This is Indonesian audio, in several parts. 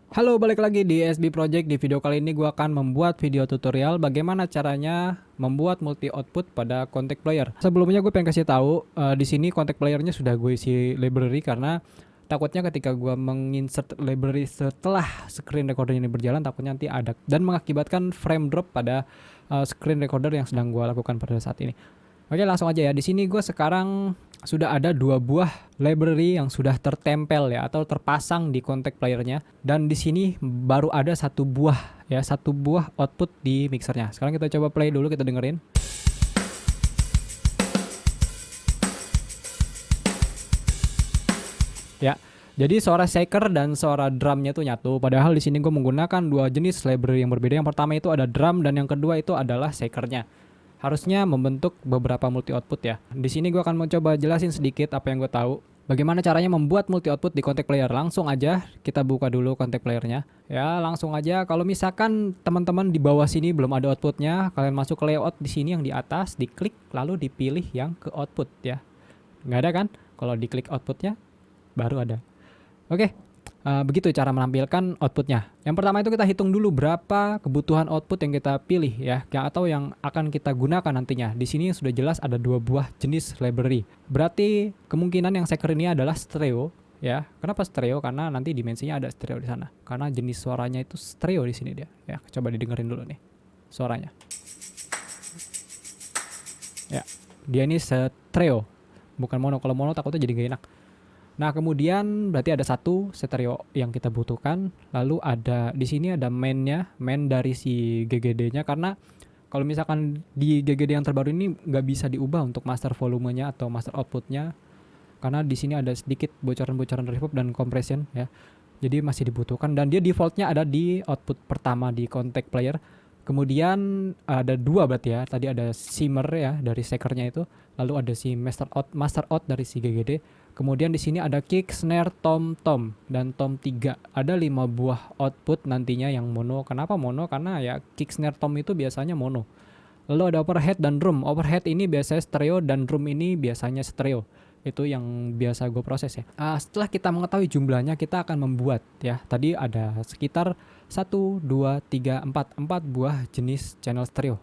Halo, balik lagi di SB Project. Di video kali ini gue akan membuat video tutorial bagaimana caranya membuat multi output pada contact player. Sebelumnya gue pengen kasih tahu di sini contact playernya sudah gue isi library karena takutnya ketika gue menginsert library setelah screen recorder ini berjalan takutnya nanti ada dan mengakibatkan frame drop pada screen recorder yang sedang gue lakukan pada saat ini. Oke, langsung aja ya. Di sini gue sekarang sudah ada dua buah library yang sudah tertempel ya atau terpasang di contact playernya, dan di sini baru ada satu buah output di mixernya. Sekarang kita coba play dulu, kita dengerin. Ya. Jadi suara shaker dan suara drumnya tuh nyatu. Padahal di sini gue menggunakan dua jenis library yang berbeda. Yang pertama itu ada drum dan yang kedua itu adalah shakernya. Harusnya membentuk beberapa multi output ya. Di sini gue akan mencoba jelasin sedikit apa yang gue tahu. Bagaimana caranya membuat multi output di contact player. Langsung aja kita buka dulu contact playernya. Ya, langsung aja. Kalau misalkan teman-teman di bawah sini belum ada outputnya, kalian masuk ke layout di sini yang di atas, diklik lalu dipilih yang ke output ya. Nggak ada kan? Kalau diklik outputnya baru ada. Oke, begitu cara menampilkan outputnya. Yang pertama itu kita hitung dulu berapa kebutuhan output yang kita pilih ya, atau yang akan kita gunakan nantinya. Di sini sudah jelas ada dua buah jenis library. Berarti kemungkinan yang shaker ini adalah stereo ya. Kenapa stereo? Karena nanti dimensinya ada stereo di sana. Karena jenis suaranya itu stereo di sini dia. Ya, coba didengerin dulu nih suaranya. Ya, dia ini stereo, bukan mono. Kalau mono takutnya jadi gak enak. Nah, kemudian berarti ada satu stereo yang kita butuhkan. Lalu ada di sini ada main-nya, main dari si GGD-nya, karena kalau misalkan di GGD yang terbaru ini nggak bisa diubah untuk master volumenya atau master outputnya, karena di sini ada sedikit bocoran-bocoran reverb dan compression ya. Jadi masih dibutuhkan dan dia defaultnya ada di output pertama di contact player. Kemudian ada dua berarti ya. Tadi ada shimmer ya dari shakernya itu, lalu ada si master out dari si GGD. Kemudian di sini ada kick, snare, tom dan tom 3. Ada 5 buah output nantinya yang mono. Kenapa mono? Karena ya kick, snare, tom itu biasanya mono. Lalu ada overhead dan drum. Overhead ini biasanya stereo dan drum ini biasanya stereo. Itu yang biasa gue proses ya. Setelah kita mengetahui jumlahnya, kita akan membuat ya. Tadi ada sekitar 1, 2, 3, 4 buah jenis channel stereo.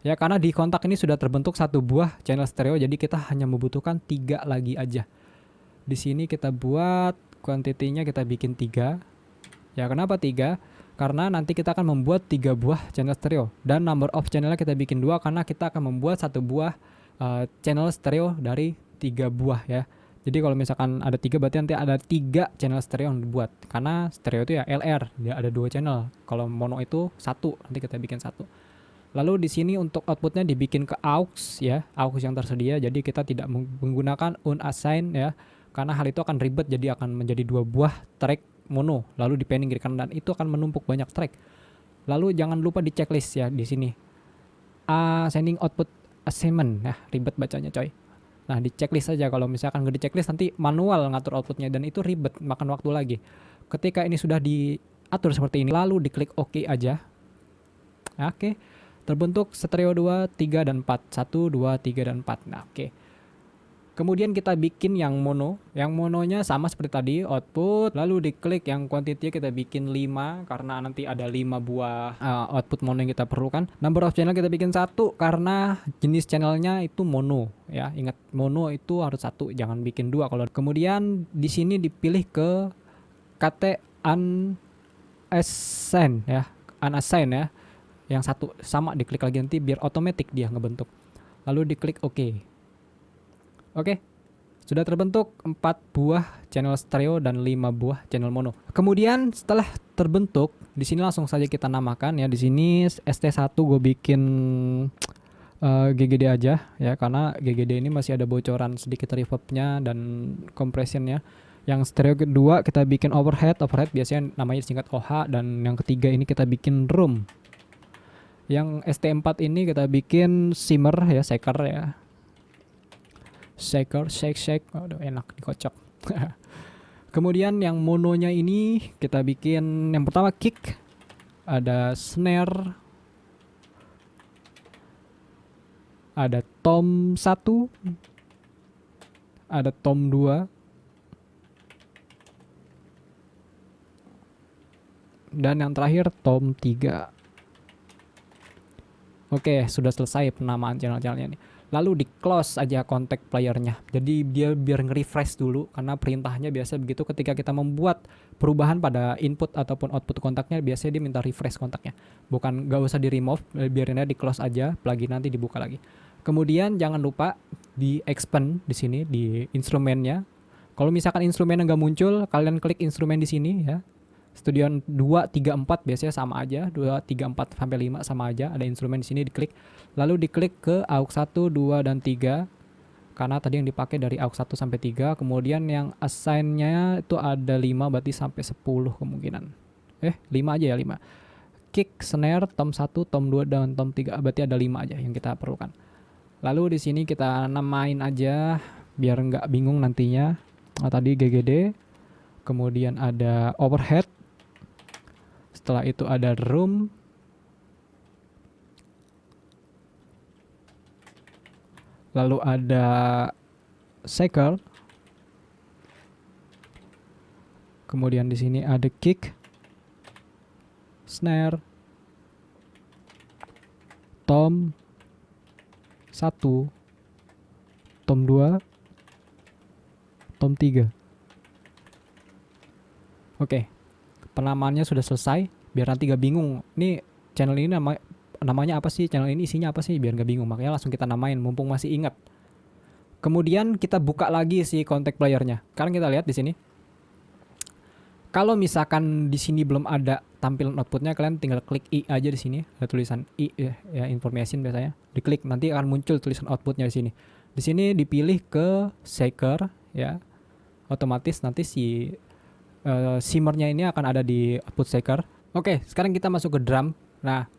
Ya, karena di kontak ini sudah terbentuk satu buah channel stereo, jadi kita hanya membutuhkan 3 lagi aja. Di sini kita buat kuantitinya, kita bikin 3. Ya, kenapa 3? Karena nanti kita akan membuat 3 buah channel stereo. Dan number of channelnya kita bikin 2 karena kita akan membuat satu buah channel stereo dari 3 buah ya. Jadi kalau misalkan ada 3 berarti nanti ada 3 channel stereo yang dibuat. Karena stereo itu ya LR, dia ada 2 channel. Kalau mono itu 1, nanti kita bikin 1. Lalu di sini untuk outputnya dibikin ke aux ya, aux yang tersedia. Jadi kita tidak menggunakan unassign ya. Karena hal itu akan ribet, jadi akan menjadi 2 buah track mono, lalu di panning kiri kanan, dan itu akan menumpuk banyak track. Lalu jangan lupa di checklist ya di sini. Sending output assignment ya, ribet bacanya coy. Nah, di checklist saja. Kalau misalkan nggak di checklist nanti manual ngatur outputnya dan itu ribet, makan waktu lagi. Ketika ini sudah diatur seperti ini, lalu diklik OK aja. Oke. Terbentuk stereo 2, 3 dan 4. 1, 2, 3 dan 4. Nah, oke. Kemudian kita bikin yang mono. Yang mononya sama seperti tadi, output. Lalu diklik yang quantity kita bikin 5 karena nanti ada 5 buah output mono yang kita perlukan. Number of channel kita bikin 1 karena jenis channelnya itu mono ya. Ingat, mono itu harus 1, jangan bikin 2 kalau. Kemudian di sini dipilih ke KT unassign ya. Unassign ya. Yang 1 sama diklik lagi nanti biar otomatis dia ngebentuk. Lalu diklik OK. Oke, sudah terbentuk 4 buah channel stereo dan 5 buah channel mono. Kemudian setelah terbentuk, di sini langsung saja kita namakan ya. Di sini ST1 gue bikin GGD aja ya, karena GGD ini masih ada bocoran sedikit reverbnya dan compressionnya. Yang stereo kedua kita bikin overhead biasanya namanya singkat OH, dan yang ketiga ini kita bikin room. Yang ST4 ini kita bikin shimmer ya, shaker ya. Shake. Aduh, enak dikocok. Kemudian yang mononya ini kita bikin yang pertama kick, ada snare, ada tom 1, ada tom 2, Dan yang terakhir Tom 3. Oke, sudah selesai penamaan channel-channelnya nih. Lalu di close aja kontak playernya. Jadi dia biar nge-refresh dulu, karena perintahnya biasa begitu ketika kita membuat perubahan pada input ataupun output kontaknya, biasanya dia minta refresh kontaknya. Bukan, gak usah di remove, biarinnya di close aja, plugin nanti dibuka lagi. Kemudian jangan lupa di expand di sini di instrumennya. Kalau misalkan instrumennya nggak muncul, kalian klik instrumen di sini ya. Studio 2, 3, 4 biasanya sama aja, 2, 3, 4 sampai 5 sama aja, ada instrumen di sini diklik. Lalu diklik ke aux 1, 2 dan 3. Karena tadi yang dipakai dari aux 1 sampai 3, kemudian yang assign-nya itu ada 5 berarti sampai 10 kemungkinan. 5 aja ya, 5. Kick, snare, tom 1, tom 2 dan tom 3, berarti ada 5 aja yang kita perlukan. Lalu di sini kita namain aja biar nggak bingung nantinya. Tadi GGD, kemudian ada overhead. Setelah itu ada room. Lalu ada shaker. Kemudian di sini ada kick, snare, tom 1, tom 2, tom 3. Oke. Penamaannya sudah selesai, biar nanti gak bingung. Ini channel ini namanya apa sih? Channel ini isinya apa sih? Biar gak bingung. Makanya langsung kita namain, mumpung masih ingat. Kemudian kita buka lagi si contact playernya. Sekarang kita lihat di sini. Kalau misalkan di sini belum ada tampilan outputnya, kalian tinggal klik I aja di sini. Ada tulisan I ya, information biasanya. Diklik, nanti akan muncul tulisan outputnya di sini. Di sini dipilih ke shaker ya. Otomatis nanti si simmernya ini akan ada di output shaker. Oke, sekarang kita masuk ke drum. Nah,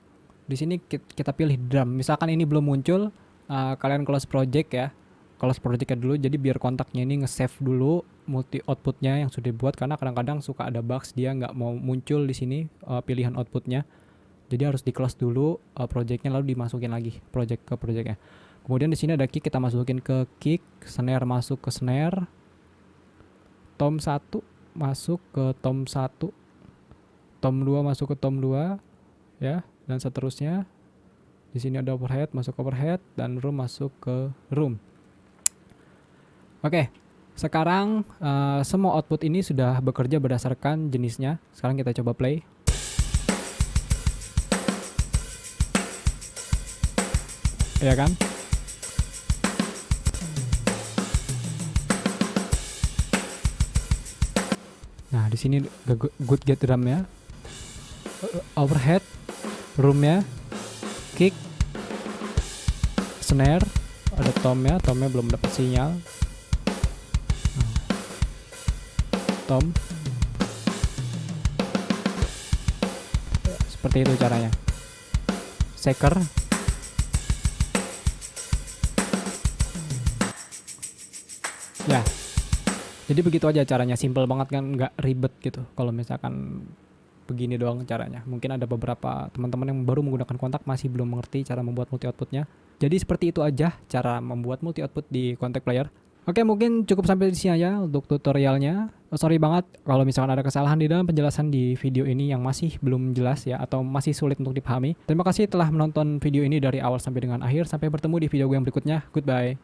di sini kita pilih drum. Misalkan ini belum muncul, kalian close project ya. Close projectnya dulu, jadi biar kontaknya ini nge-save dulu multi outputnya yang sudah dibuat, karena kadang-kadang suka ada bugs, dia nggak mau muncul di sini pilihan outputnya. Jadi harus di close dulu projectnya, lalu dimasukin lagi project ke projectnya. Kemudian di sini ada kick, kita masukin ke kick, snare masuk ke snare, tom 1 masuk ke tom 1, tom 2 masuk ke tom 2 ya, dan seterusnya. Di sini ada overhead, masuk overhead, dan room masuk ke room. Oke, sekarang semua output ini sudah bekerja berdasarkan jenisnya. Sekarang kita coba play. Ya kan? Nah, di sini good get drumnya, overhead, roomnya, kick, snare, ada tomnya belum dapat sinyal, tom, seperti itu caranya. Shaker, ya. Jadi begitu aja caranya, simple banget kan, nggak ribet gitu. Kalau misalkan begini doang caranya. Mungkin ada beberapa teman-teman yang baru menggunakan kontak masih belum mengerti cara membuat multi outputnya. Jadi seperti itu aja cara membuat multi output di contact player. Oke, mungkin cukup sampai di sini aja untuk tutorialnya. Sorry banget kalau misalkan ada kesalahan di dalam penjelasan di video ini yang masih belum jelas ya, atau masih sulit untuk dipahami. Terima kasih telah menonton video ini dari awal sampai dengan akhir. Sampai bertemu di video gue yang berikutnya. Goodbye.